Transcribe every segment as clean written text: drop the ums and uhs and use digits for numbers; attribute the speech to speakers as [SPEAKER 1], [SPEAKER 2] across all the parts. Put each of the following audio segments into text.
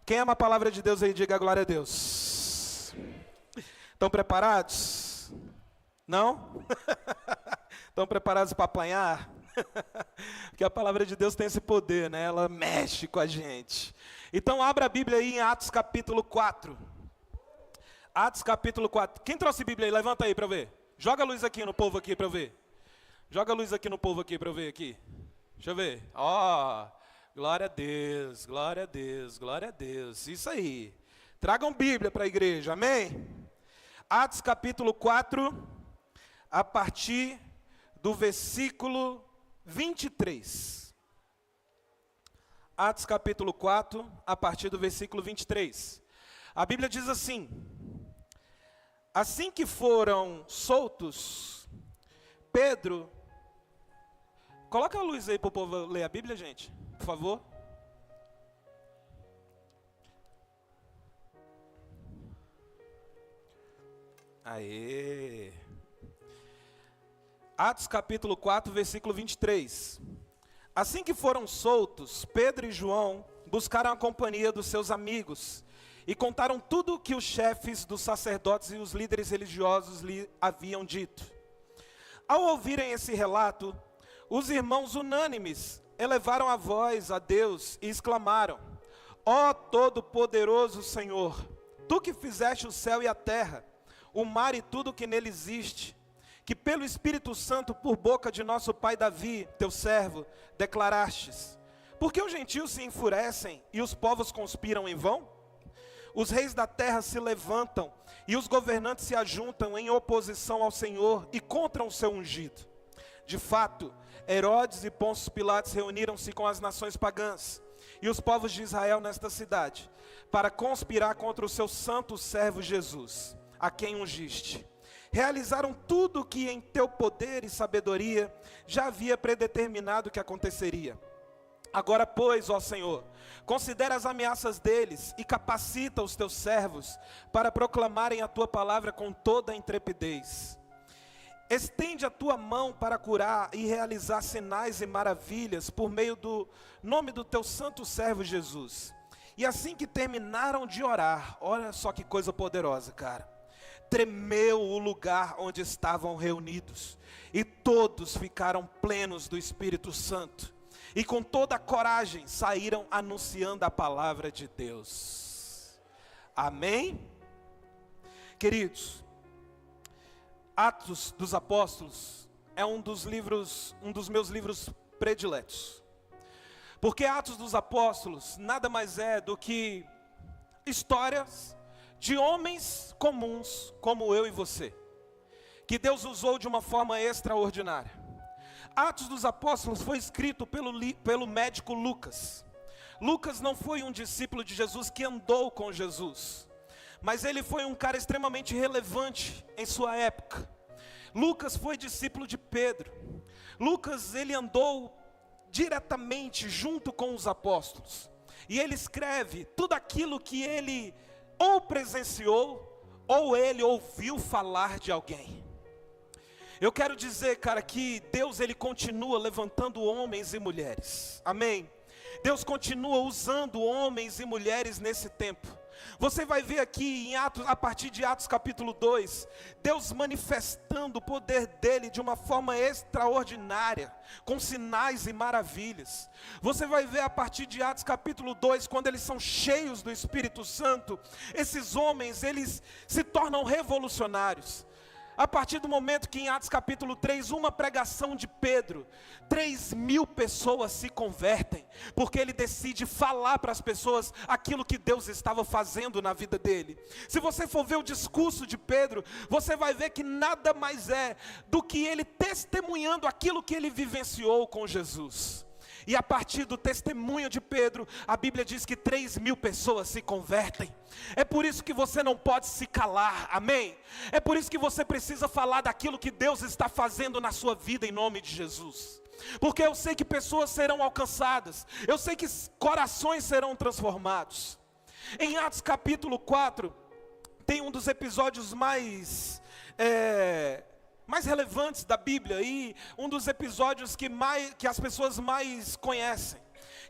[SPEAKER 1] Quem ama a palavra de Deus aí, diga glória a Deus. Estão preparados? Não? Estão preparados para apanhar? Porque a palavra de Deus tem esse poder, né? Ela mexe com a gente. Então abra a Bíblia aí em Atos capítulo 4. Atos capítulo 4. Quem trouxe a Bíblia aí? Levanta aí para eu ver. Joga a luz aqui no povo aqui para eu ver. Joga a luz aqui no povo aqui para eu ver aqui. Deixa eu ver. Ó, glória a Deus, glória a Deus, glória a Deus. Isso aí. Tragam Bíblia para a igreja, amém? Atos capítulo 4, a partir do versículo 23. Atos capítulo 4, a partir do versículo 23. A Bíblia diz assim: assim que foram soltos, Pedro... Coloca a luz aí para o povo ler a Bíblia, gente, por favor. Aê! Atos capítulo 4, versículo 23. Assim que foram soltos, Pedro e João buscaram a companhia dos seus amigos e contaram tudo o que os chefes dos sacerdotes e os líderes religiosos lhe haviam dito. Ao ouvirem esse relato, os irmãos unânimes elevaram a voz a Deus e exclamaram: ó Todo-Poderoso Senhor, Tu que fizeste o céu e a terra, o mar e tudo o que nele existe, que pelo Espírito Santo, por boca de nosso pai Davi, teu servo, declarastes: por que os gentios se enfurecem e os povos conspiram em vão? Os reis da terra se levantam e os governantes se ajuntam em oposição ao Senhor e contra o seu ungido. De fato, Herodes e Pôncio Pilatos reuniram-se com as nações pagãs e os povos de Israel nesta cidade, para conspirar contra o seu santo servo Jesus, a quem ungiste. Realizaram tudo o que em teu poder e sabedoria já havia predeterminado que aconteceria. Agora, pois, ó Senhor, considera as ameaças deles e capacita os teus servos para proclamarem a tua palavra com toda a intrepidez. Estende a tua mão para curar e realizar sinais e maravilhas por meio do nome do teu santo servo Jesus. E assim que terminaram de orar, olha só que coisa poderosa, cara. Tremeu o lugar onde estavam reunidos, e todos ficaram plenos do Espírito Santo, e com toda a coragem saíram anunciando a palavra de Deus. Amém? Queridos, Atos dos Apóstolos é um dos meus livros prediletos. Porque Atos dos Apóstolos nada mais é do que histórias de homens comuns como eu e você, que Deus usou de uma forma extraordinária. Atos dos Apóstolos foi escrito pelo médico Lucas. Lucas não foi um discípulo de Jesus que andou com Jesus, mas ele foi um cara extremamente relevante em sua época. Lucas foi discípulo de Pedro. Lucas, ele andou diretamente junto com os apóstolos. E ele escreve tudo aquilo que ele ou presenciou, ou ele ouviu falar de alguém. Eu quero dizer, cara, que Deus, ele continua levantando homens e mulheres. Amém? Deus continua usando homens e mulheres nesse tempo. Você vai ver aqui em Atos, a partir de Atos capítulo 2, Deus manifestando o poder dele de uma forma extraordinária, com sinais e maravilhas. Você vai ver a partir de Atos capítulo 2, quando eles são cheios do Espírito Santo, esses homens, eles se tornam revolucionários. A partir do momento que em Atos capítulo 3, uma pregação de Pedro, 3.000 pessoas se convertem, porque ele decide falar para as pessoas aquilo que Deus estava fazendo na vida dele. Se você for ver o discurso de Pedro, você vai ver que nada mais é do que ele testemunhando aquilo que ele vivenciou com Jesus. E a partir do testemunho de Pedro, a Bíblia diz que 3.000 pessoas se convertem. É por isso que você não pode se calar, amém? É por isso que você precisa falar daquilo que Deus está fazendo na sua vida em nome de Jesus. Porque eu sei que pessoas serão alcançadas, eu sei que corações serão transformados. Em Atos capítulo 4, tem um dos episódios mais relevantes da Bíblia, e um dos episódios que as pessoas mais conhecem,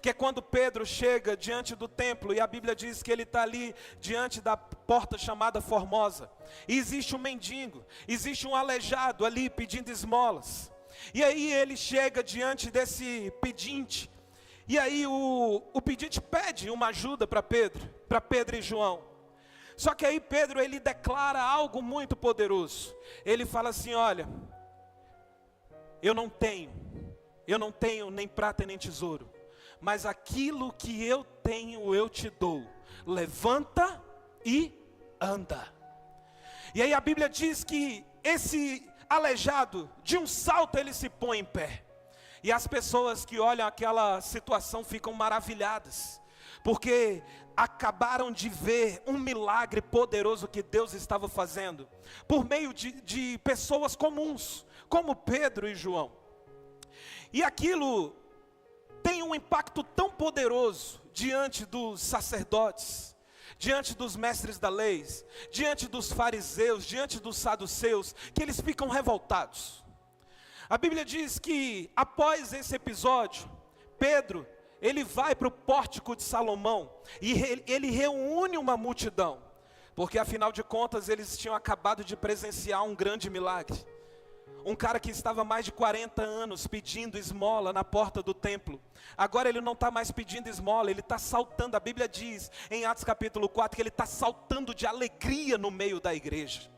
[SPEAKER 1] que é quando Pedro chega diante do templo, e a Bíblia diz que ele está ali diante da porta chamada Formosa, e existe um mendigo, existe um aleijado ali pedindo esmolas, e aí ele chega diante desse pedinte, e aí o pedinte pede uma ajuda para Pedro e João. Só que aí Pedro, ele declara algo muito poderoso. Ele fala assim: olha, eu não tenho nem prata nem tesouro, mas aquilo que eu tenho eu te dou. Levanta e anda. E aí a Bíblia diz que esse aleijado, de um salto ele se põe em pé. E as pessoas que olham aquela situação ficam maravilhadas, porque acabaram de ver um milagre poderoso que Deus estava fazendo, por meio de pessoas comuns, como Pedro e João. E aquilo tem um impacto tão poderoso diante dos sacerdotes, diante dos mestres da lei, diante dos fariseus, diante dos saduceus, que eles ficam revoltados. A Bíblia diz que após esse episódio, Pedro, ele vai para o pórtico de Salomão, e ele reúne uma multidão, porque afinal de contas eles tinham acabado de presenciar um grande milagre. Um cara que estava há mais de 40 anos pedindo esmola na porta do templo, agora ele não está mais pedindo esmola, ele está saltando. A Bíblia diz em Atos capítulo 4 que ele está saltando de alegria no meio da igreja,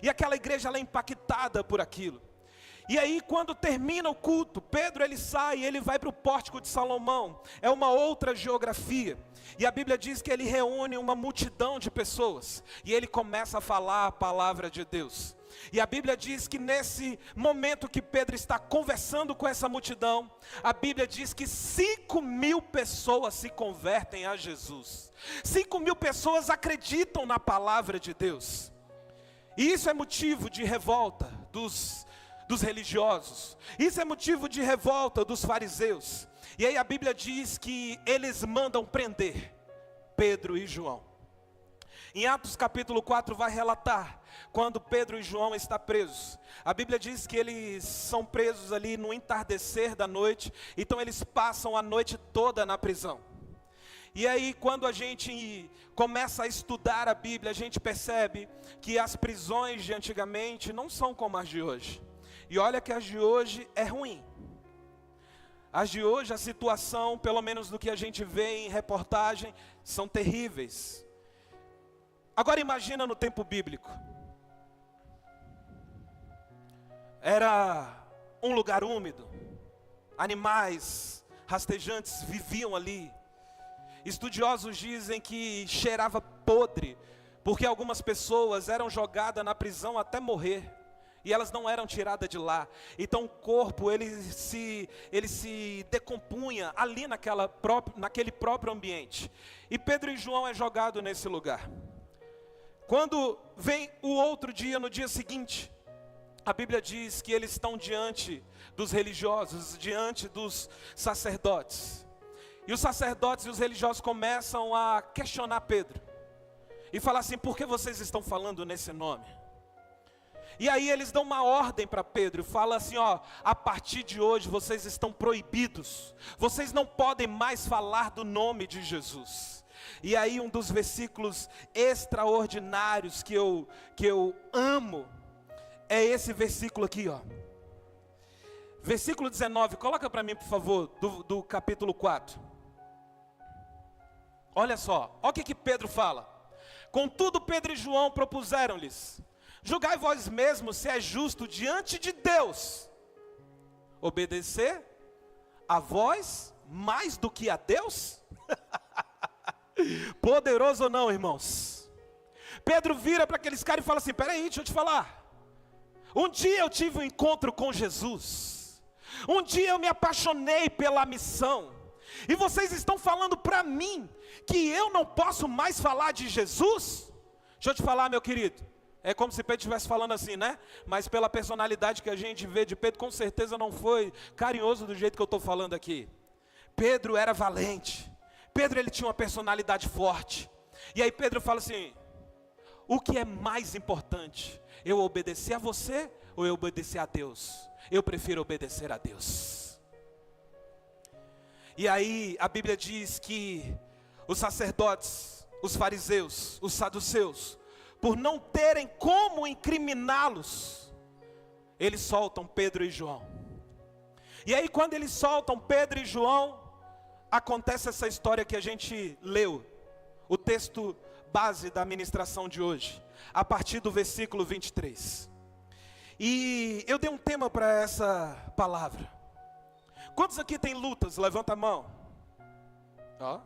[SPEAKER 1] e aquela igreja ela é impactada por aquilo. E aí quando termina o culto, Pedro ele sai e ele vai para o pórtico de Salomão, é uma outra geografia, e a Bíblia diz que ele reúne uma multidão de pessoas, e ele começa a falar a palavra de Deus. E a Bíblia diz que nesse momento que Pedro está conversando com essa multidão, a Bíblia diz que 5.000 pessoas se convertem a Jesus, 5.000 pessoas acreditam na palavra de Deus, e isso é motivo de revolta dos religiosos, isso é motivo de revolta dos fariseus. E aí a Bíblia diz que eles mandam prender Pedro e João. Em Atos capítulo 4 vai relatar quando Pedro e João estão presos. A Bíblia diz que eles são presos ali no entardecer da noite, então eles passam a noite toda na prisão. E aí quando a gente começa a estudar a Bíblia, a gente percebe que as prisões de antigamente não são como as de hoje. E olha que as de hoje é ruim. As de hoje, a situação, pelo menos do que a gente vê em reportagem, são terríveis. Agora imagina no tempo bíblico. Era um lugar úmido, animais rastejantes viviam ali. Estudiosos dizem que cheirava podre, porque algumas pessoas eram jogadas na prisão até morrer, e elas não eram tiradas de lá. Então o corpo ele se decompunha ali naquele próprio ambiente. E Pedro e João é jogado nesse lugar. Quando vem o outro dia, no dia seguinte, a Bíblia diz que eles estão diante dos religiosos, diante dos sacerdotes. E os sacerdotes e os religiosos começam a questionar Pedro e falar assim: por que vocês estão falando nesse nome? E aí eles dão uma ordem para Pedro e falam assim: ó, a partir de hoje vocês estão proibidos, vocês não podem mais falar do nome de Jesus. E aí um dos versículos extraordinários que eu amo é esse versículo aqui, ó. Versículo 19, coloca para mim por favor, do capítulo 4. Olha só, olha o que Pedro fala. Contudo Pedro e João propuseram-lhes: julgai vós mesmos se é justo diante de Deus obedecer a vós mais do que a Deus? Poderoso ou não, irmãos? Pedro vira para aqueles caras e fala assim: peraí, deixa eu te falar. Um dia eu tive um encontro com Jesus, um dia eu me apaixonei pela missão, e vocês estão falando para mim que eu não posso mais falar de Jesus? Deixa eu te falar, meu querido, é como se Pedro estivesse falando assim, né? Mas pela personalidade que a gente vê de Pedro, com certeza não foi carinhoso do jeito que eu estou falando aqui. Pedro era valente, Pedro ele tinha uma personalidade forte. E aí Pedro fala assim: o que é mais importante, eu obedecer a você ou eu obedecer a Deus? Eu prefiro obedecer a Deus. E aí a Bíblia diz que os sacerdotes, os fariseus, os saduceus, por não terem como incriminá-los, eles soltam Pedro e João. E aí quando eles soltam Pedro e João, acontece essa história que a gente leu, o texto base da ministração de hoje, a partir do versículo 23. E eu dei um tema para essa palavra. Quantos aqui tem lutas? Levanta a mão. Ó,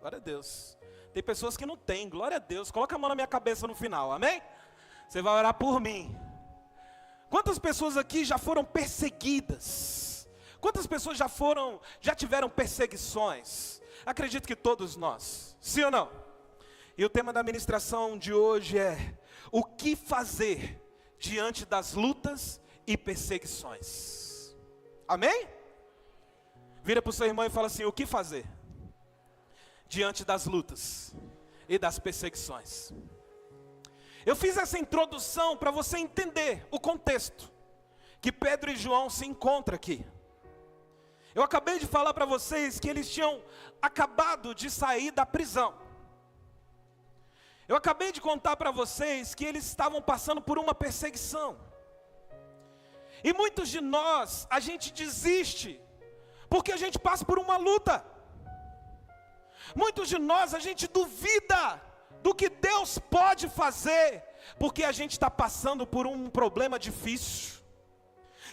[SPEAKER 1] glória a Deus. Tem pessoas que não tem, glória a Deus. Coloca a mão na minha cabeça no final, amém? Você vai orar por mim. Quantas pessoas aqui já foram perseguidas? Quantas pessoas já tiveram perseguições? Acredito que todos nós, sim ou não? E o tema da ministração de hoje é: o que fazer diante das lutas e perseguições? Amém? Vira para o seu irmão e fala assim: o que fazer diante das lutas e das perseguições? Eu fiz essa introdução para você entender o contexto que Pedro e João se encontram aqui. Eu acabei de falar para vocês que eles tinham acabado de sair da prisão. Eu acabei de contar para vocês que eles estavam passando por uma perseguição. E muitos de nós, a gente desiste porque a gente passa por uma luta. Muitos de nós, a gente duvida do que Deus pode fazer, porque a gente está passando por um problema difícil.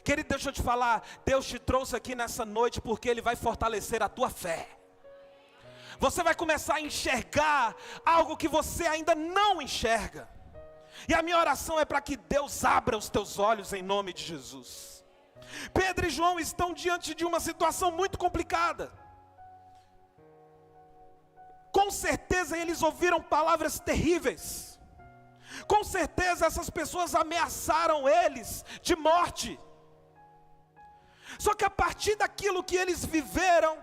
[SPEAKER 1] Querido, deixa eu te falar, Deus te trouxe aqui nessa noite porque Ele vai fortalecer a tua fé. Você vai começar a enxergar algo que você ainda não enxerga. E a minha oração é para que Deus abra os teus olhos em nome de Jesus. Pedro e João estão diante de uma situação muito complicada. Com certeza eles ouviram palavras terríveis. Com certeza essas pessoas ameaçaram eles de morte. Só que a partir daquilo que eles viveram,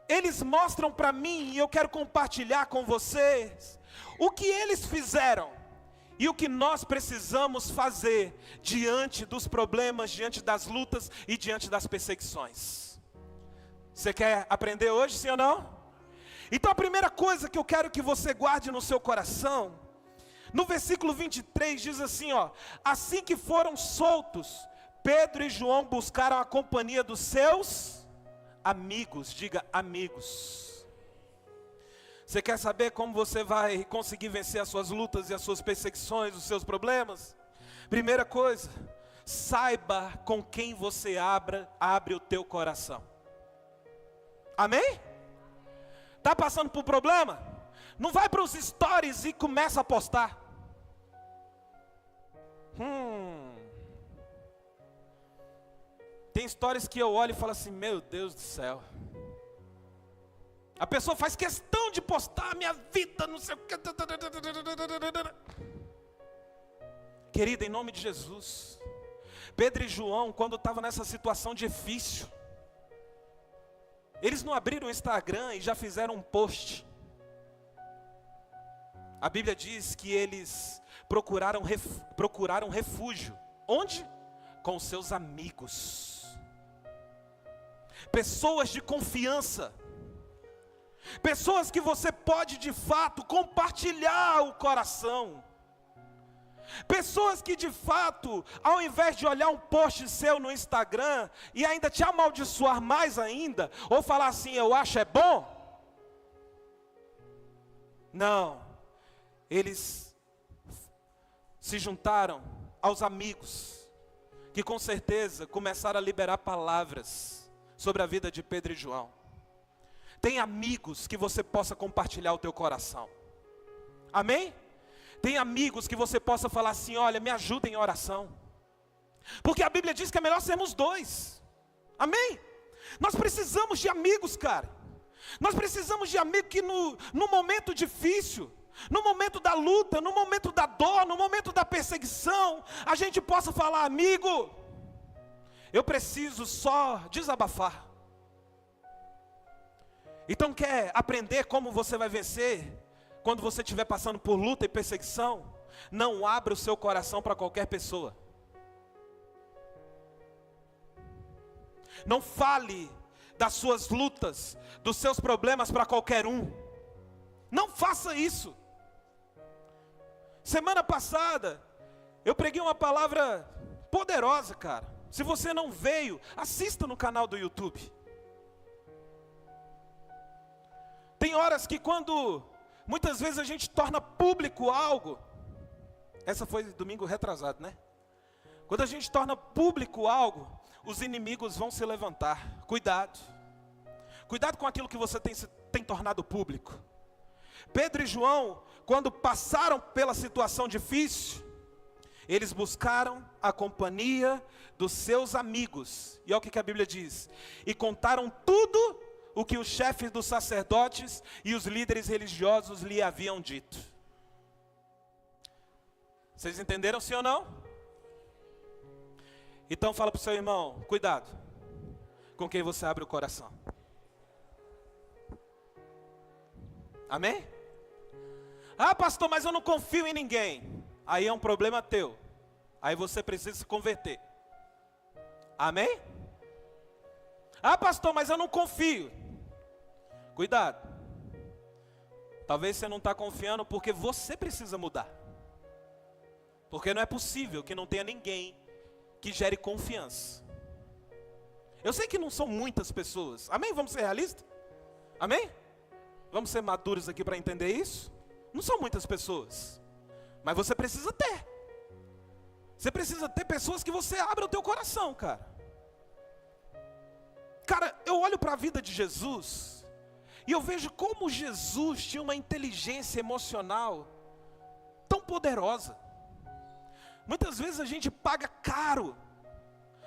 [SPEAKER 1] eles mostram para mim, e eu quero compartilhar com vocês, o que eles fizeram e o que nós precisamos fazer diante dos problemas, diante das lutas e diante das perseguições. Você quer aprender hoje, sim ou não? Então a primeira coisa que eu quero que você guarde no seu coração, no versículo 23 diz assim, ó: assim que foram soltos, Pedro e João buscaram a companhia dos seus amigos. Diga amigos. Você quer saber como você vai conseguir vencer as suas lutas e as suas perseguições, os seus problemas? Primeira coisa, saiba com quem você abre o teu coração. Amém? Está passando por problema? Não vai para os stories e começa a postar. Tem stories que eu olho e falo assim, meu Deus do céu. A pessoa faz questão de postar a minha vida, não sei o que. Querida, em nome de Jesus, Pedro e João, quando estavam nessa situação difícil, eles não abriram o Instagram e já fizeram um post. A Bíblia diz que eles procuraram refúgio. Onde? Com seus amigos. Pessoas de confiança. Pessoas que você pode de fato compartilhar o coração. Pessoas que de fato, ao invés de olhar um post seu no Instagram e ainda te amaldiçoar mais ainda, ou falar assim, eu acho é bom. Não, eles se juntaram aos amigos, que com certeza começaram a liberar palavras sobre a vida de Pedro e João. Tem amigos que você possa compartilhar o teu coração. Amém? Tem amigos que você possa falar assim, olha, me ajuda em oração. Porque a Bíblia diz que é melhor sermos dois. Amém? Nós precisamos de amigos, cara. Nós precisamos de amigos que no momento difícil, no momento da luta, no momento da dor, no momento da perseguição, a gente possa falar, amigo, eu preciso só desabafar. Então quer aprender como você vai vencer quando você estiver passando por luta e perseguição? Não abra o seu coração para qualquer pessoa. Não fale das suas lutas, dos seus problemas para qualquer um. Não faça isso. Semana passada, eu preguei uma palavra poderosa, cara. Se você não veio, assista no canal do YouTube. Tem horas que muitas vezes a gente torna público algo. Essa foi domingo retrasado, né? Quando a gente torna público algo, os inimigos vão se levantar. Cuidado. Cuidado com aquilo que você tem tornado público. Pedro e João, quando passaram pela situação difícil, eles buscaram a companhia dos seus amigos. E olha o que a Bíblia diz. E contaram tudo o que os chefes dos sacerdotes e os líderes religiosos lhe haviam dito. Vocês entenderam, sim ou não? Então fala para o seu irmão, cuidado com quem você abre o coração. Amém? Ah, pastor, mas eu não confio em ninguém. Aí é um problema teu. Aí você precisa se converter. Amém? Ah, pastor, mas eu não confio. Cuidado. Talvez você não está confiando porque você precisa mudar. Porque não é possível que não tenha ninguém que gere confiança. Eu sei que não são muitas pessoas. Amém? Vamos ser realistas? Amém? Vamos ser maduros aqui para entender isso? Não são muitas pessoas. Mas você precisa ter. Você precisa ter pessoas que você abra o teu coração, cara. Cara, eu olho para a vida de Jesus e eu vejo como Jesus tinha uma inteligência emocional tão poderosa. Muitas vezes a gente paga caro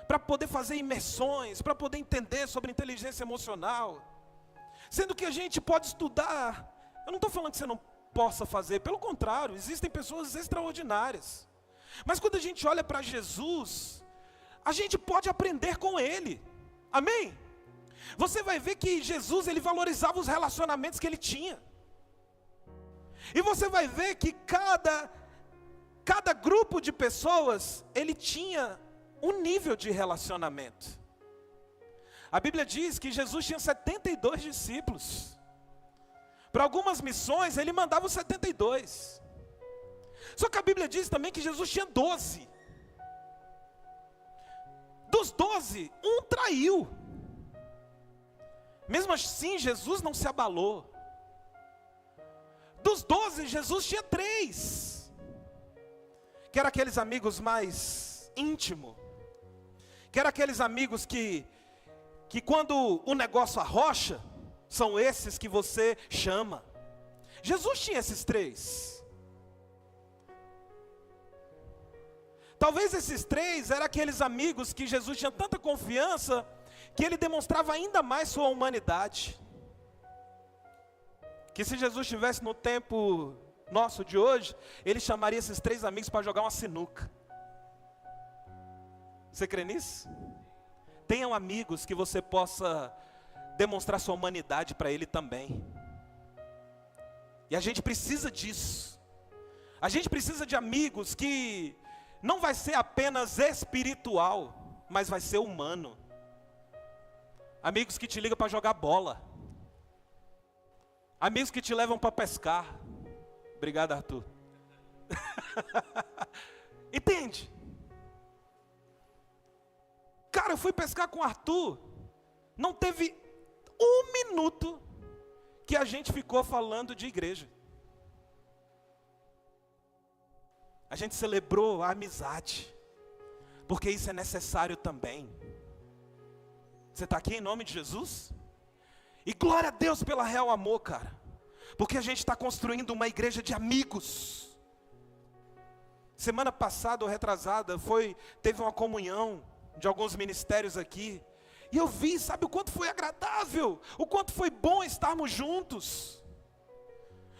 [SPEAKER 1] para poder fazer imersões, para poder entender sobre inteligência emocional. Sendo que a gente pode estudar. Eu não estou falando que você não possa fazer, pelo contrário, existem pessoas extraordinárias. Mas quando a gente olha para Jesus, a gente pode aprender com Ele. Amém? Você vai ver que Jesus, Ele valorizava os relacionamentos que Ele tinha. E você vai ver que cada grupo de pessoas, ele tinha um nível de relacionamento. A Bíblia diz que Jesus tinha 72 discípulos. Para algumas missões, ele mandava os 72. Só que a Bíblia diz também que Jesus tinha 12. Dos 12, um traiu. Mesmo assim, Jesus não se abalou. Dos 12, Jesus tinha 3. Que eram aqueles amigos mais íntimos. Que eram aqueles amigos que quando o negócio arrocha, são esses que você chama. Jesus tinha esses 3. Talvez esses 3 eram aqueles amigos que Jesus tinha tanta confiança, que ele demonstrava ainda mais sua humanidade. Que se Jesus estivesse no tempo nosso de hoje, ele chamaria esses 3 amigos para jogar uma sinuca. Você crê nisso? Tenham amigos que você possa demonstrar sua humanidade para ele também. E a gente precisa disso. A gente precisa de amigos que não vai ser apenas espiritual, mas vai ser humano. Amigos que te ligam para jogar bola. Amigos que te levam para pescar. Obrigado, Arthur. Entende? Cara, eu fui pescar com o Arthur. Não teve 1 minuto que a gente ficou falando de igreja. A gente celebrou a amizade. Porque isso é necessário também. Você está aqui em nome de Jesus? E glória a Deus pela Real Amor, cara. Porque a gente está construindo uma igreja de amigos. Semana passada ou retrasada, teve uma comunhão de alguns ministérios aqui. E eu vi, sabe o quanto foi agradável, o quanto foi bom estarmos juntos.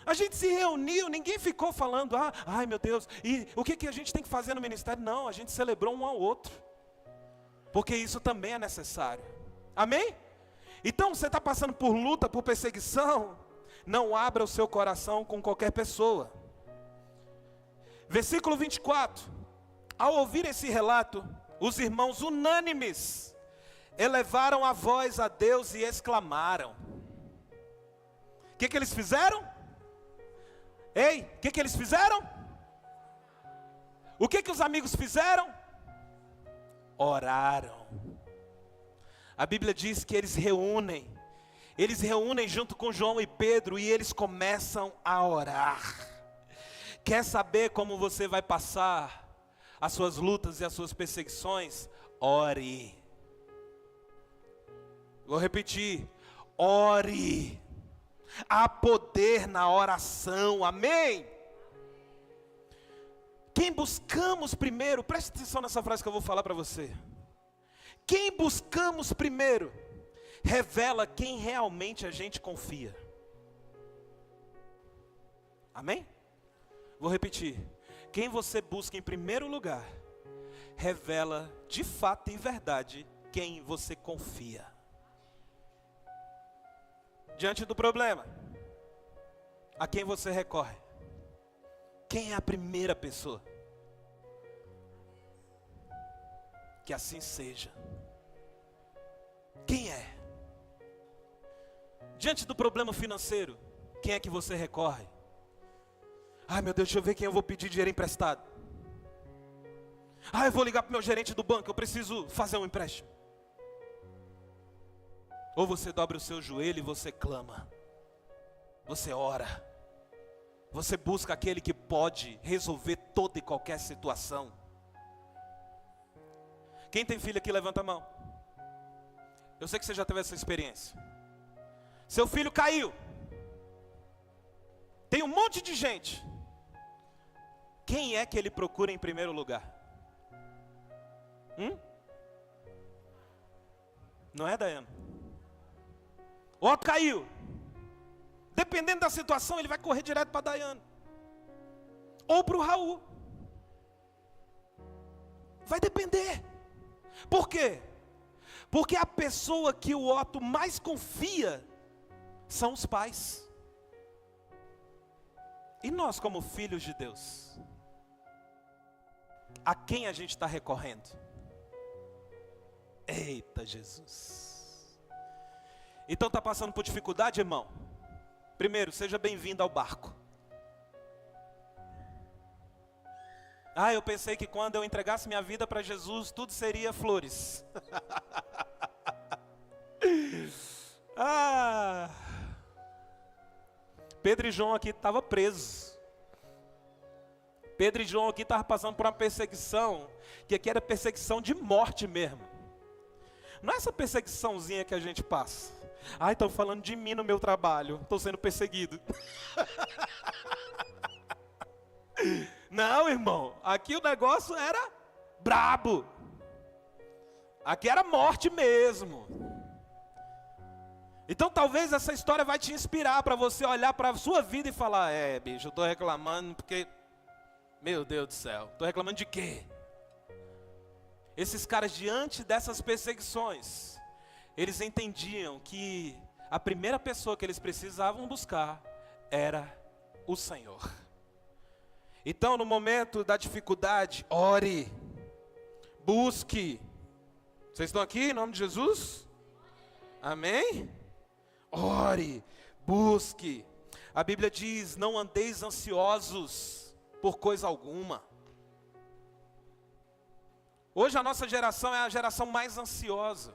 [SPEAKER 1] A gente se reuniu, ninguém ficou falando, ai meu Deus, e o que a gente tem que fazer no ministério? Não, a gente celebrou um ao outro. Porque isso também é necessário. Amém? Então você está passando por luta, por perseguição, não abra o seu coração com qualquer pessoa. Versículo 24. Ao ouvir esse relato, os irmãos unânimes elevaram a voz a Deus e exclamaram. O que eles fizeram? Ei, o que eles fizeram? O que os amigos fizeram? Oraram. A Bíblia diz que eles reúnem junto com João e Pedro e eles começam a orar. Quer saber como você vai passar as suas lutas e as suas perseguições? Ore. Vou repetir, ore. Há poder na oração, amém? Quem buscamos primeiro, preste atenção nessa frase que eu vou falar para você. Quem buscamos primeiro, revela quem realmente a gente confia. Amém? Vou repetir. Quem você busca em primeiro lugar, revela de fato e verdade quem você confia. Diante do problema, a quem você recorre? Quem é a primeira pessoa? Que assim seja. Quem é? Diante do problema financeiro, quem é que você recorre? Ai meu Deus, deixa eu ver quem eu vou pedir dinheiro emprestado. Eu vou ligar para o meu gerente do banco, eu preciso fazer um empréstimo. Ou você dobra o seu joelho e você clama. Você ora. Você busca aquele que pode resolver toda e qualquer situação. Quem tem filho aqui, levanta a mão. Eu sei que você já teve essa experiência. Seu filho caiu. Tem um monte de gente. Quem é que ele procura em primeiro lugar? Não é, Daiane? Ó, caiu. Dependendo da situação, ele vai correr direto para a Daiane. Ou para o Raul. Vai depender. Por quê? Porque a pessoa que o Otto mais confia são os pais. E nós, como filhos de Deus, a quem a gente está recorrendo? Eita Jesus! Então está passando por dificuldade, irmão? Primeiro, seja bem-vindo ao barco. Eu pensei que quando eu entregasse minha vida para Jesus, tudo seria flores. Pedro e João aqui estavam presos. Pedro e João aqui estavam passando por uma perseguição, que aqui era perseguição de morte mesmo. Não é essa perseguiçãozinha que a gente passa. Estão falando de mim no meu trabalho, estou sendo perseguido. Não, irmão, aqui o negócio era brabo. Aqui era morte mesmo. Então talvez essa história vai te inspirar para você olhar para a sua vida e falar: bicho, eu estou reclamando porque, meu Deus do céu, estou reclamando de quê? Esses caras, diante dessas perseguições, eles entendiam que a primeira pessoa que eles precisavam buscar era o Senhor. Então, no momento da dificuldade, ore, busque. Vocês estão aqui em nome de Jesus? Amém? Ore, busque. A Bíblia diz: não andeis ansiosos por coisa alguma. Hoje a nossa geração é a geração mais ansiosa.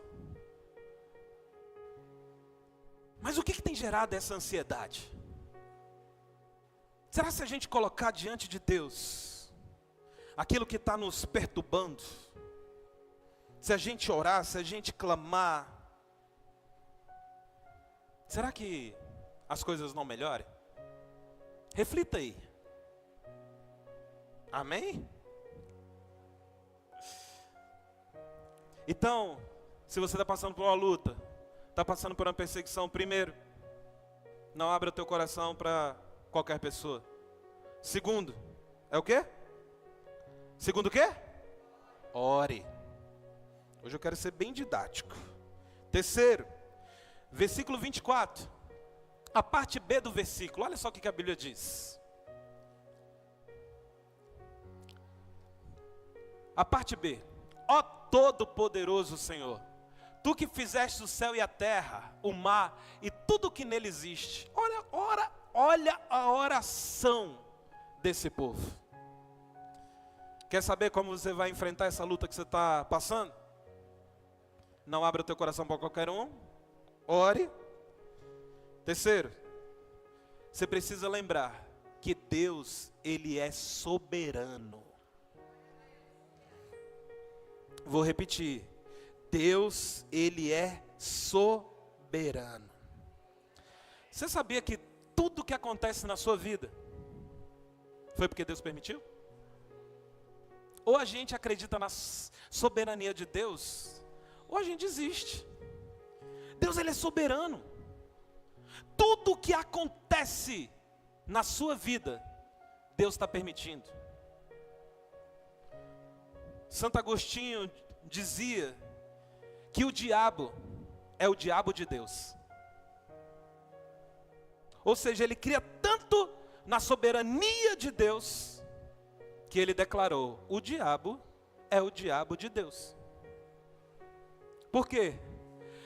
[SPEAKER 1] Mas o que tem gerado essa ansiedade? Será que se a gente colocar diante de Deus aquilo que está nos perturbando, se a gente orar, se a gente clamar, será que as coisas não melhorem? Reflita aí. Amém? Então, se você está passando por uma luta, está passando por uma perseguição, primeiro, não abra o teu coração para qualquer pessoa. Segundo, é o quê? Segundo o quê? Ore. Hoje eu quero ser bem didático. Terceiro, versículo 24. A parte B do versículo, olha só o que a Bíblia diz. A parte B. Ó Todo-Poderoso Senhor, Tu que fizeste o céu e a terra, o mar e tudo que nele existe. Olha a oração desse povo. Quer saber como você vai enfrentar essa luta que você está passando? Não abra o teu coração para qualquer um. Ore. Terceiro, você precisa lembrar que Deus, Ele é soberano. Vou repetir. Deus, Ele é soberano. Você sabia que tudo que acontece na sua vida foi porque Deus permitiu? Ou a gente acredita na soberania de Deus, ou a gente desiste. Deus, Ele é soberano. Tudo que acontece na sua vida, Deus está permitindo. Santo Agostinho dizia que o diabo é o diabo de Deus. Ou seja, ele cria tanto na soberania de Deus, que ele declarou, o diabo é o diabo de Deus. Por quê?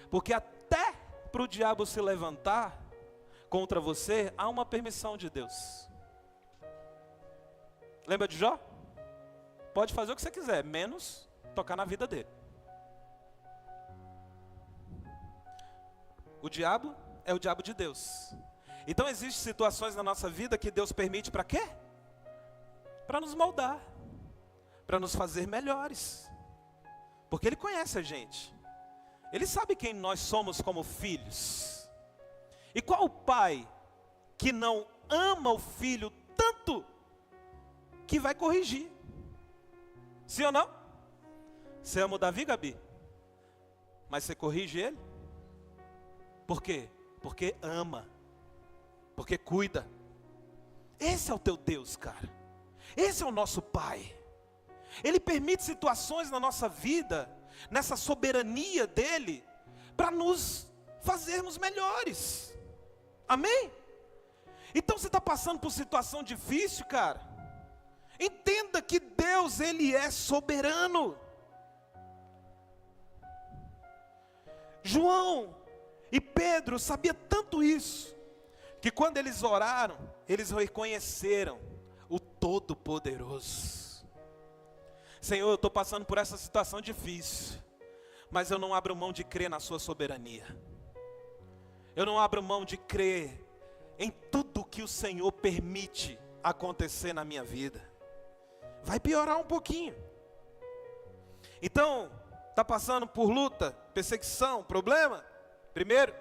[SPEAKER 1] Porque até para o diabo se levantar contra você, há uma permissão de Deus. Lembra de Jó? Pode fazer o que você quiser, menos tocar na vida dele. O diabo é o diabo de Deus. Então existem situações na nossa vida que Deus permite para quê? Para nos moldar, para nos fazer melhores. Porque Ele conhece a gente. Ele sabe quem nós somos como filhos. E qual o pai que não ama o filho tanto que vai corrigir? Sim ou não? Você ama o Davi, Gabi? Mas você corrige ele? Por quê? Porque ama. Porque cuida. Esse é o teu Deus, cara. Esse é o nosso Pai. Ele permite situações na nossa vida, nessa soberania dEle, para nos fazermos melhores. Amém? Então você está passando por situação difícil, cara. Entenda que Deus, Ele é soberano. João e Pedro sabiam tanto isso, que quando eles oraram, eles reconheceram o Todo-Poderoso. Senhor, eu estou passando por essa situação difícil, mas eu não abro mão de crer na sua soberania. Eu não abro mão de crer em tudo que o Senhor permite acontecer na minha vida. Vai piorar um pouquinho. Então, está passando por luta, perseguição, problema? Primeiro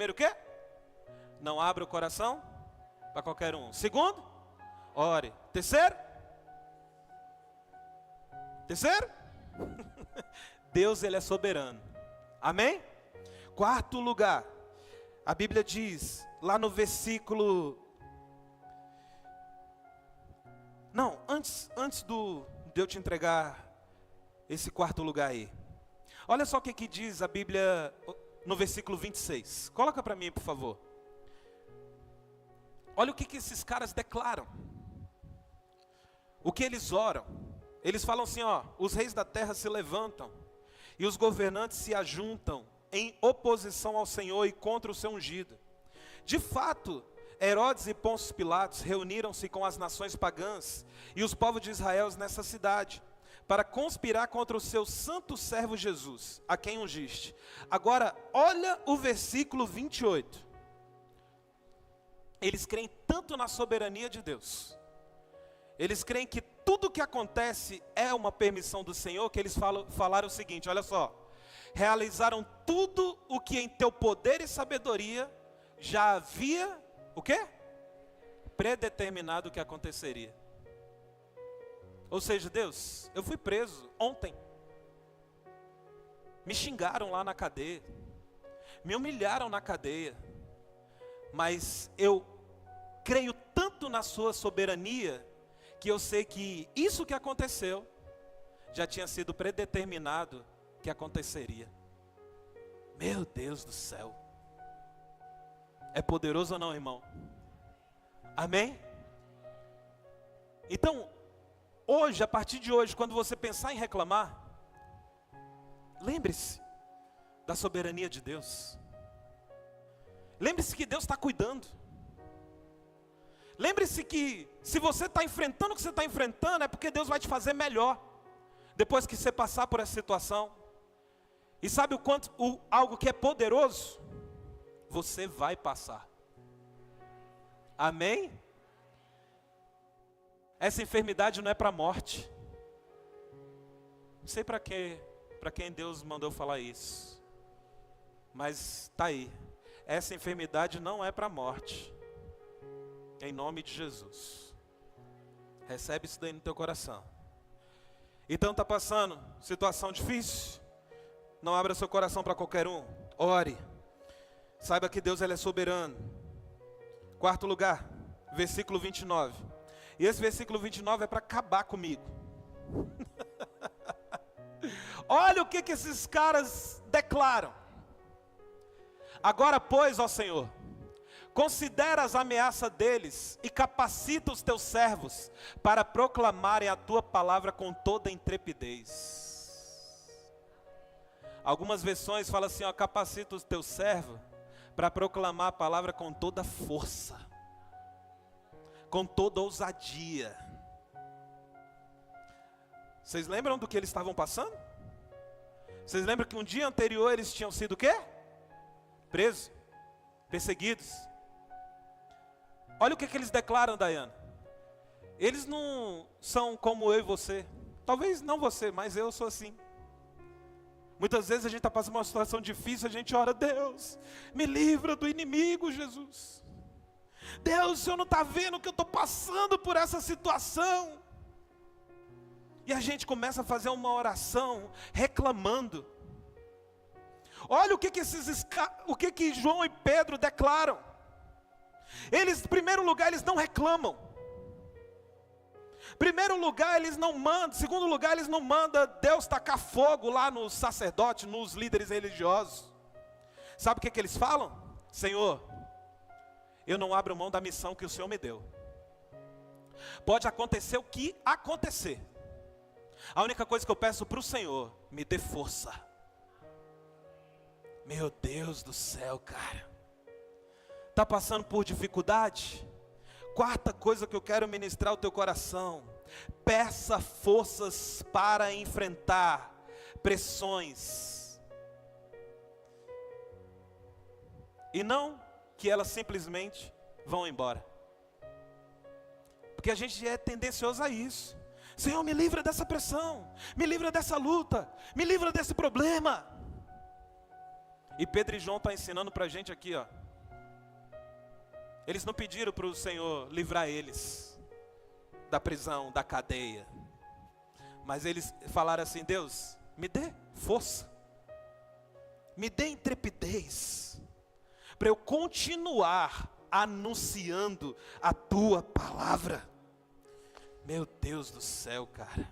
[SPEAKER 1] o quê? Não abra o coração para qualquer um. Segundo, ore. Terceiro, Deus, Ele é soberano. Amém? Quarto lugar, a Bíblia diz, lá no versículo... Não, antes de eu te entregar esse quarto lugar aí. Olha só o que diz a Bíblia no versículo 26. Coloca para mim, por favor. Olha o que esses caras declaram. O que eles oram. Eles falam assim, ó, os reis da terra se levantam e os governantes se ajuntam em oposição ao Senhor e contra o seu ungido. De fato, Herodes e Pôncio Pilatos reuniram-se com as nações pagãs e os povos de Israel nessa cidade, para conspirar contra o seu santo servo Jesus, a quem ungiste. Agora, olha o versículo 28. Eles creem tanto na soberania de Deus. Eles creem que tudo que acontece é uma permissão do Senhor, que eles falaram o seguinte, olha só. Realizaram tudo o que em teu poder e sabedoria já havia, o quê? Predeterminado que aconteceria. Ou seja, Deus, eu fui preso ontem. Me xingaram lá na cadeia. Me humilharam na cadeia. Mas eu creio tanto na sua soberania, que eu sei que isso que aconteceu, já tinha sido predeterminado que aconteceria. Meu Deus do céu. É poderoso ou não, irmão? Amém? Então, hoje, a partir de hoje, quando você pensar em reclamar, lembre-se da soberania de Deus. Lembre-se que Deus está cuidando. Lembre-se que se você está enfrentando o que você está enfrentando, é porque Deus vai te fazer melhor, depois que você passar por essa situação. E sabe o quanto, algo que é poderoso? Você vai passar. Amém? Essa enfermidade não é para a morte. Não sei para quem Deus mandou falar isso. Mas está aí. Essa enfermidade não é para a morte. Em nome de Jesus. Recebe isso daí no teu coração. Então está passando situação difícil? Não abra seu coração para qualquer um. Ore. Saiba que Deus ele é soberano. Quarto lugar, versículo 29. E esse versículo 29 é para acabar comigo. Olha o que esses caras declaram. Agora, pois, ó Senhor, considera as ameaças deles e capacita os teus servos para proclamarem a tua palavra com toda intrepidez. Algumas versões falam assim, ó, capacita os teus servos para proclamar a palavra com toda força, com toda ousadia. Vocês lembram do que eles estavam passando? Vocês lembram que um dia anterior eles tinham sido o quê? Presos, perseguidos. Olha o que eles declaram, Dayana. Eles não são como eu e você. Talvez não você, mas eu sou assim. Muitas vezes a gente está passando uma situação difícil, a gente ora, Deus, me livra do inimigo, Jesus. Deus, o Senhor não está vendo que eu estou passando por essa situação. E a gente começa a fazer uma oração reclamando. Olha o que João e Pedro declaram. Eles, em primeiro lugar, eles não reclamam. Em primeiro lugar, eles não mandam. Em segundo lugar, eles não mandam Deus tacar fogo lá nos sacerdotes, nos líderes religiosos. Sabe o que eles falam? Senhor, eu não abro mão da missão que o Senhor me deu. Pode acontecer o que acontecer. A única coisa que eu peço para o Senhor, me dê força. Meu Deus do céu, cara. Está passando por dificuldade? Quarta coisa que eu quero ministrar ao teu coração. Peça forças para enfrentar pressões. E não que elas simplesmente vão embora. Porque a gente é tendencioso a isso. Senhor, me livra dessa pressão. Me livra dessa luta. Me livra desse problema. E Pedro e João estão ensinando para a gente aqui, ó. Eles não pediram para o Senhor livrar eles da prisão, da cadeia. Mas eles falaram assim, Deus, me dê força. Me dê intrepidez. Para eu continuar anunciando a tua palavra. Meu Deus do céu, cara.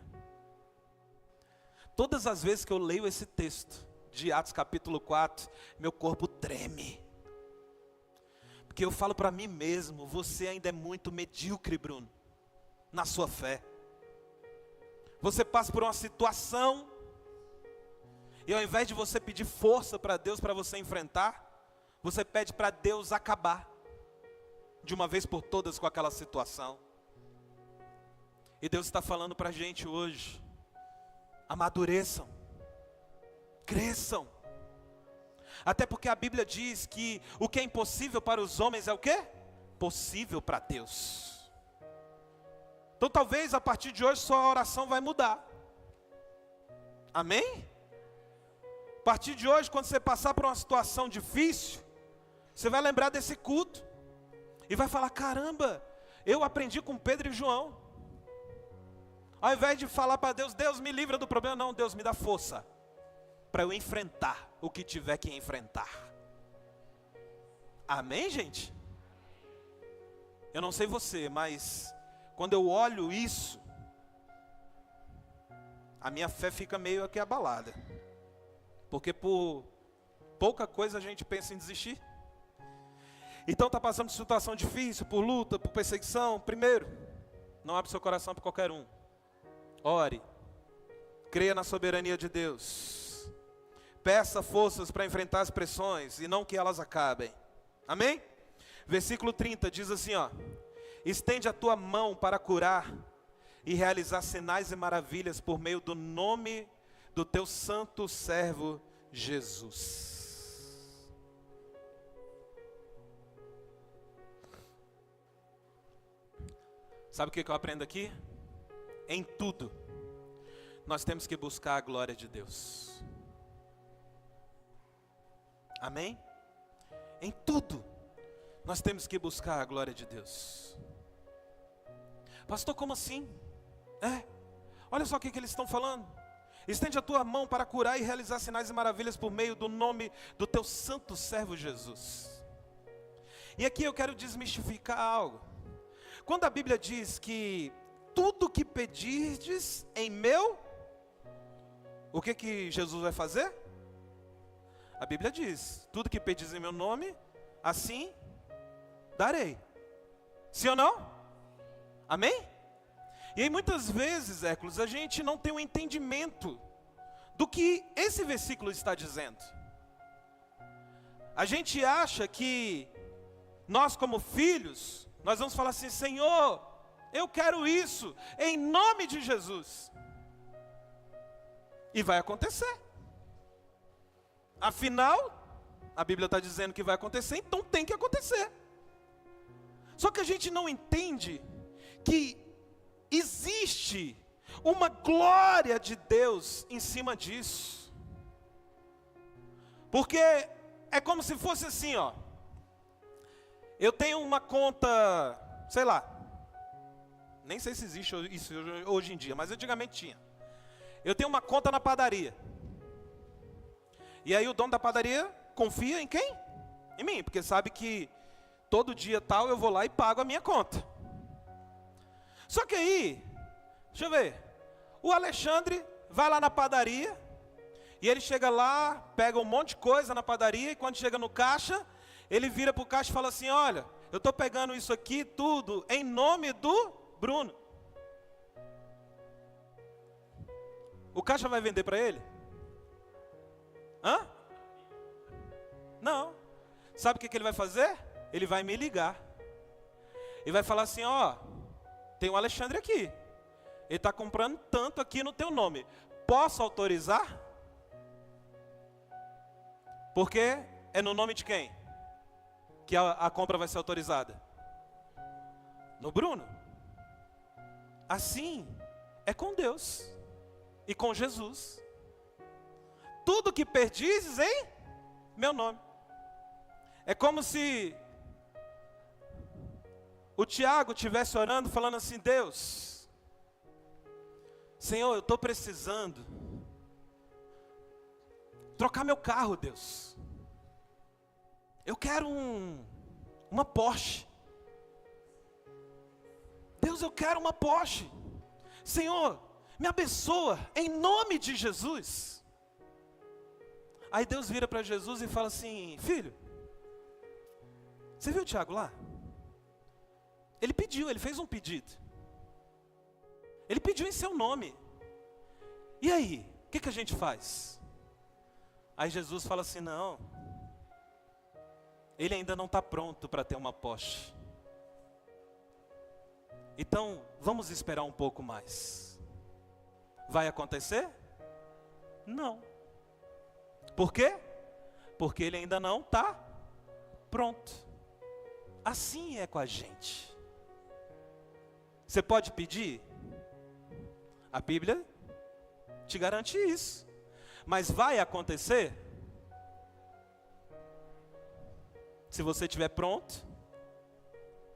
[SPEAKER 1] Todas as vezes que eu leio esse texto de Atos capítulo 4, meu corpo treme. Porque eu falo para mim mesmo, você ainda é muito medíocre, Bruno, na sua fé. Você passa por uma situação, e ao invés de você pedir força para Deus para você enfrentar, você pede para Deus acabar, de uma vez por todas com aquela situação. E Deus está falando para a gente hoje, amadureçam, cresçam. Até porque a Bíblia diz que o que é impossível para os homens é o quê? Possível para Deus. Então talvez a partir de hoje sua oração vai mudar. Amém? A partir de hoje, quando você passar por uma situação difícil, você vai lembrar desse culto. E vai falar, caramba, eu aprendi com Pedro e João. Ao invés de falar para Deus, Deus me livra do problema, não, Deus me dá força para eu enfrentar o que tiver que enfrentar. Amém, gente? Eu não sei você, mas quando eu olho isso, a minha fé fica meio aqui abalada. Porque por pouca coisa a gente pensa em desistir. Então está passando por situação difícil, por luta, por perseguição. Primeiro, não abre seu coração para qualquer um. Ore, creia na soberania de Deus. Peça forças para enfrentar as pressões e não que elas acabem. Amém? Versículo 30 diz assim, ó: estende a tua mão para curar e realizar sinais e maravilhas por meio do nome do teu santo servo Jesus. Sabe o que eu aprendo aqui? Em tudo, nós temos que buscar a glória de Deus. Amém? Em tudo, nós temos que buscar a glória de Deus. Pastor, como assim? Olha só o que eles estão falando. Estende a tua mão para curar e realizar sinais e maravilhas por meio do nome do teu santo servo Jesus. E aqui eu quero desmistificar algo. Quando a Bíblia diz que tudo que pedirdes em meu, o que Jesus vai fazer? A Bíblia diz, tudo que pedis em meu nome, assim darei. Sim ou não? Amém? E aí muitas vezes, Hércules, a gente não tem um entendimento do que esse versículo está dizendo. A gente acha que nós como filhos, nós vamos falar assim, Senhor, eu quero isso, em nome de Jesus. E vai acontecer. Afinal, a Bíblia está dizendo que vai acontecer, então tem que acontecer. Só que a gente não entende que existe uma glória de Deus em cima disso. Porque é como se fosse assim, ó. Eu tenho uma conta, sei lá, nem sei se existe isso hoje em dia, mas antigamente tinha. Eu tenho uma conta na padaria. E aí o dono da padaria confia em quem? Em mim, porque sabe que todo dia tal eu vou lá e pago a minha conta. Só que aí, deixa eu ver, o Alexandre vai lá na padaria, e ele chega lá, pega um monte de coisa na padaria, e quando chega no caixa, ele vira para o caixa e fala assim, olha, eu estou pegando isso aqui tudo em nome do Bruno. O caixa vai vender para ele? Hã? Não. Sabe o que ele vai fazer? Ele vai me ligar. E vai falar assim, ó, tem o Alexandre aqui. Ele está comprando tanto aqui no teu nome. Posso autorizar? Porque é no nome de quem que a compra vai ser autorizada? No Bruno. Assim é com Deus e com Jesus. Tudo que perdizes em meu nome. É como se o Tiago estivesse orando, falando assim, Deus, Senhor, eu estou precisando trocar meu carro, Deus. Eu quero uma Porsche. Deus, eu quero uma Porsche. Senhor, me abençoa em nome de Jesus. Aí Deus vira para Jesus e fala assim, filho, você viu o Tiago lá? Ele pediu, ele fez um pedido. Ele pediu em seu nome. E aí, o que a gente faz? Aí Jesus fala assim, não, ele ainda não está pronto para ter uma Porsche. Então, vamos esperar um pouco mais. Vai acontecer? Não. Por quê? Porque ele ainda não está pronto. Assim é com a gente. Você pode pedir? A Bíblia te garante isso. Mas vai acontecer? Se você estiver pronto,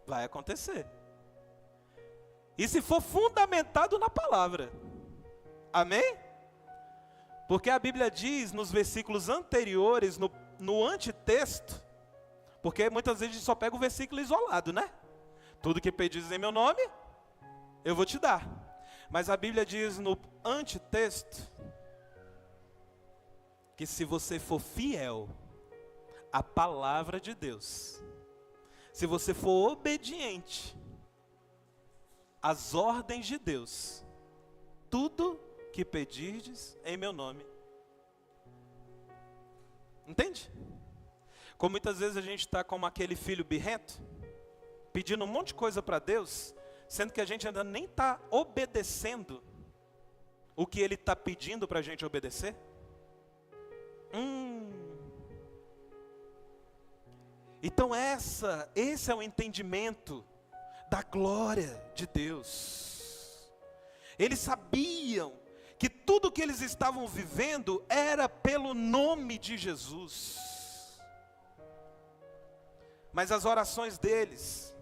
[SPEAKER 1] vai acontecer. E se for fundamentado na palavra. Amém? Porque a Bíblia diz nos versículos anteriores, no antitexto, porque muitas vezes a gente só pega o versículo isolado, né? Tudo que pedis em meu nome, eu vou te dar. Mas a Bíblia diz no antitexto, que se você for fiel à palavra de Deus, se você for obediente às ordens de Deus, tudo que pedirdes em meu nome, Entende? Como muitas vezes a gente está como aquele filho birrento, pedindo um monte de coisa para Deus, sendo que a gente ainda nem está obedecendo o que Ele está pedindo para a gente obedecer. Então esse é o entendimento da glória de Deus. Eles sabiam que tudo que eles estavam vivendo era pelo nome de Jesus. Mas as orações deles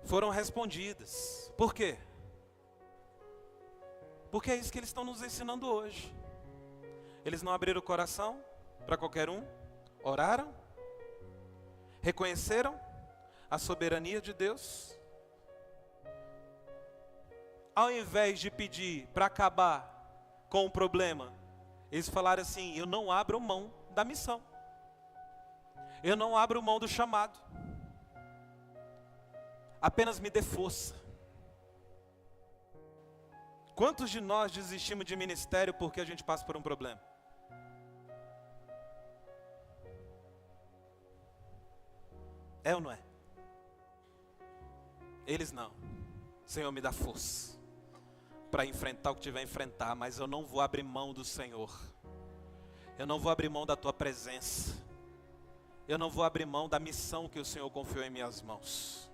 [SPEAKER 1] foram respondidas. Por quê? Porque é isso que eles estão nos ensinando hoje. Eles não abriram o coração para qualquer um, oraram, reconheceram a soberania de Deus. Ao invés de pedir para acabar com o problema, eles falaram assim: eu não abro mão da missão. Eu não abro mão do chamado. Apenas me dê força. Quantos de nós desistimos de ministério porque a gente passa por um problema? É ou não é? Eles não. Senhor, me dá força para enfrentar o que tiver a enfrentar, mas eu não vou abrir mão do Senhor. Eu não vou abrir mão da tua presença. Eu não vou abrir mão da missão que o Senhor confiou em minhas mãos.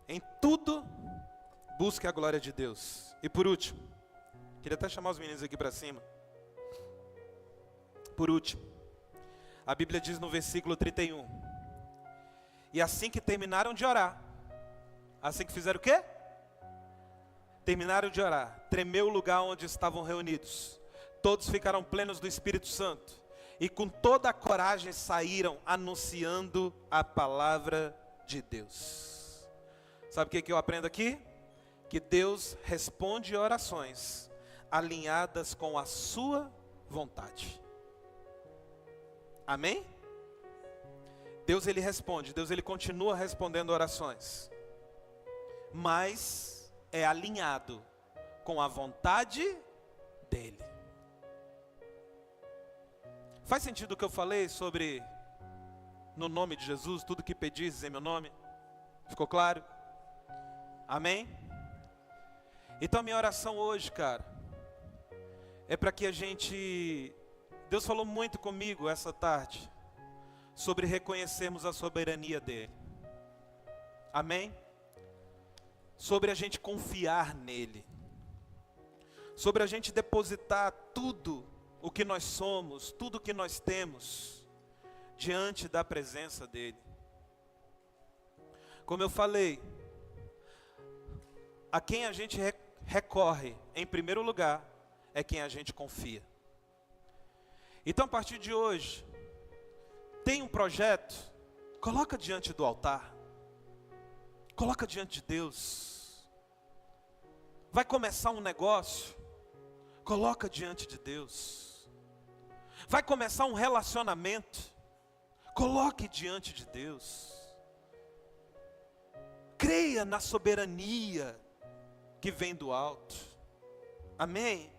[SPEAKER 1] Em tudo, busque a glória de Deus. E por último, queria até chamar os meninos aqui para cima. Por último, a Bíblia diz no versículo 31. E assim que terminaram de orar, assim que fizeram o quê? Terminaram de orar, tremeu o lugar onde estavam reunidos. Todos ficaram plenos do Espírito Santo. E com toda a coragem saíram anunciando a palavra de Deus. Sabe o que eu aprendo aqui? Que Deus responde orações alinhadas com a sua vontade. Amém? Deus ele responde, Deus ele continua respondendo orações, mas é alinhado com a vontade dele. Faz sentido o que eu falei sobre, no nome de Jesus, tudo que pedis em meu nome? Ficou claro? Amém? Então a minha oração hoje, cara, é para que a gente... Deus falou muito comigo essa tarde sobre reconhecermos a soberania dele. Amém? Sobre a gente confiar nele. Sobre a gente depositar tudo o que nós somos, tudo o que nós temos diante da presença dele. Como eu falei, a quem a gente recorre em primeiro lugar é quem a gente confia. Então a partir de hoje, tem um projeto, coloca diante do altar, coloca diante de Deus. Vai começar um negócio, coloca diante de Deus. Vai começar um relacionamento, coloque diante de Deus. Creia na soberania que vem do alto. Amém?